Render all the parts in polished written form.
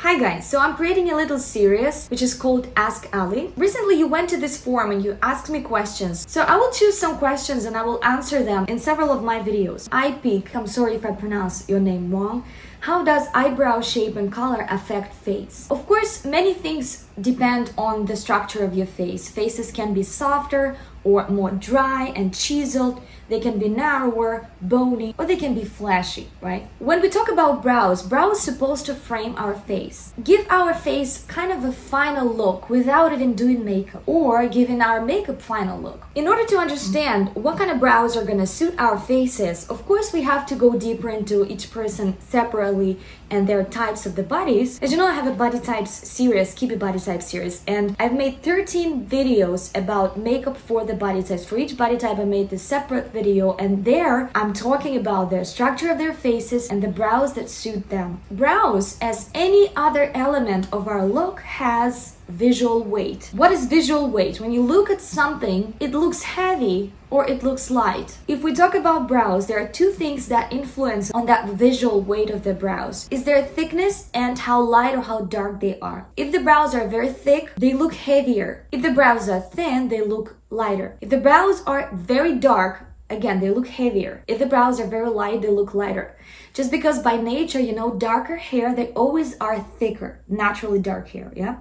Hi guys, so I'm creating a little series which is called Ask Ali. Recently you went to this forum and you asked me questions. So I will choose some questions and I will answer them in several of my videos. I'm sorry if I pronounce your name wrong. How does eyebrow shape and color affect face? Of course, many things depend on the structure of your face. Faces can be softer or more dry and chiseled. They can be narrower, bony, or they can be flashy, right? When we talk about brows, brows is supposed to frame our face. Give our face kind of a final look without even doing makeup, or giving our makeup final look. In order to understand what kind of brows are gonna suit our faces, of course we have to go deeper into each person separately and their types of the bodies. As you know, I have a body types series, keep it body type series, and I've made 13 videos about makeup for the body types. For each body type I made this separate video, and there I'm talking about the structure of their faces and the brows that suit them. Brows, as any other element of our look, has visual weight. What is visual weight? When you look at something, it looks heavy or it looks light. If we talk about brows, there are two things that influence on that visual weight of the brows. Is their thickness and how light or how dark they are. If the brows are very thick, they look heavier. If the brows are thin, they look lighter. If the brows are very dark, again, they look heavier. If the brows are very light, they look lighter. Just because by nature, you know, darker hair, they always are thicker, naturally dark hair, yeah?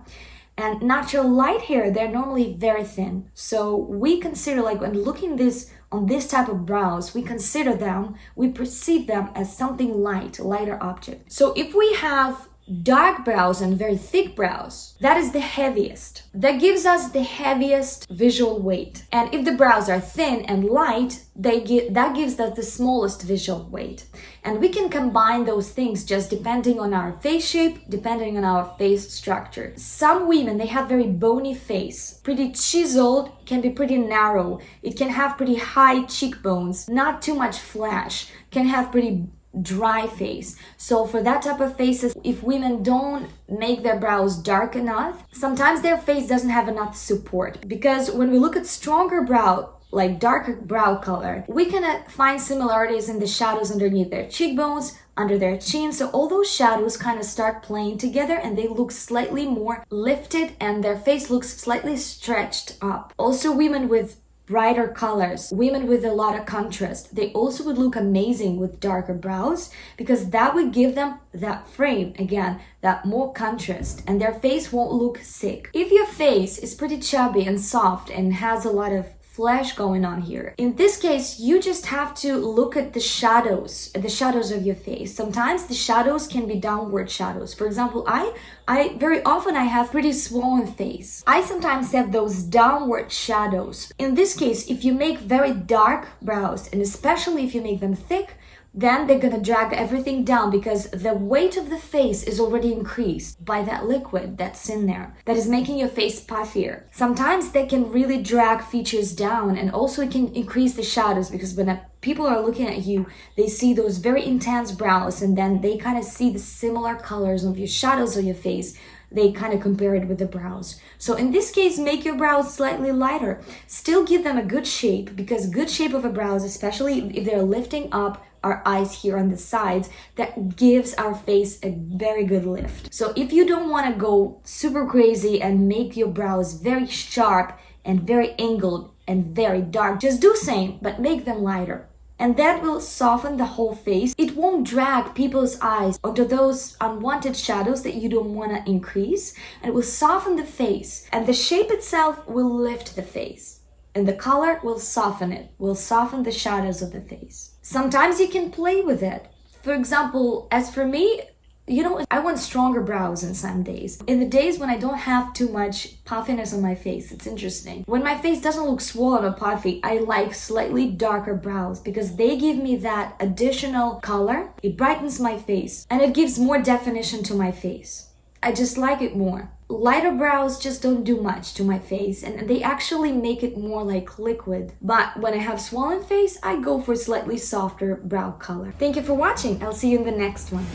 And natural light hair, they're normally very thin. So we consider, like when looking on this type of brows, we consider them, we perceive them as something light, a lighter object. So if we have dark brows and very thick brows, that is the heaviest. That gives us the heaviest visual weight. And if the brows are thin and light, that gives us the smallest visual weight. And we can combine those things just depending on our face shape, depending on our face structure. Some women, they have very bony face, pretty chiseled, can be pretty narrow. It can have pretty high cheekbones, not too much flash, can have pretty dry face. So for that type of faces, if women don't make their brows dark enough, sometimes their face doesn't have enough support. Because when we look at stronger brow, like darker brow color, we can find similarities in the shadows underneath their cheekbones, under their chin. So all those shadows kind of start playing together and they look slightly more lifted and their face looks slightly stretched up. Also, women with brighter colors, women with a lot of contrast, they also would look amazing with darker brows because that would give them that frame, again, that more contrast, and their face won't look sick. If your face is pretty chubby and soft and has a lot of flesh going on here, in this case you just have to look at the shadows of your face. Sometimes the shadows can be downward shadows. For example, I very often I have pretty swollen face. I sometimes have those downward shadows. In this case, if you make very dark brows, and especially if you make them thick, then they're gonna drag everything down because the weight of the face is already increased by that liquid that's in there that is making your face puffier. Sometimes they can really drag features down, and also it can increase the shadows because when people are looking at you, they see those very intense brows and then they kind of see the similar colors of your shadows of your face. They kind of compare it with the brows. So in this case, make your brows slightly lighter. Still give them a good shape, because good shape of a brows, especially if they're lifting up our eyes here on the sides, that gives our face a very good lift. So if you don't want to go super crazy and make your brows very sharp and very angled and very dark, just do same, but make them lighter. And that will soften the whole face. It won't drag people's eyes onto those unwanted shadows that you don't want to increase. And it will soften the face. And the shape itself will lift the face. And the color will soften it, will soften the shadows of the face. Sometimes you can play with it. For example, as for me, you know, I want stronger brows in some days. In the days when I don't have too much puffiness on my face, it's interesting. When my face doesn't look swollen or puffy, I like slightly darker brows because they give me that additional color. It brightens my face and it gives more definition to my face. I just like it more. Lighter brows just don't do much to my face and they actually make it more like liquid. But when I have swollen face, I go for slightly softer brow color. Thank you for watching. I'll see you in the next one.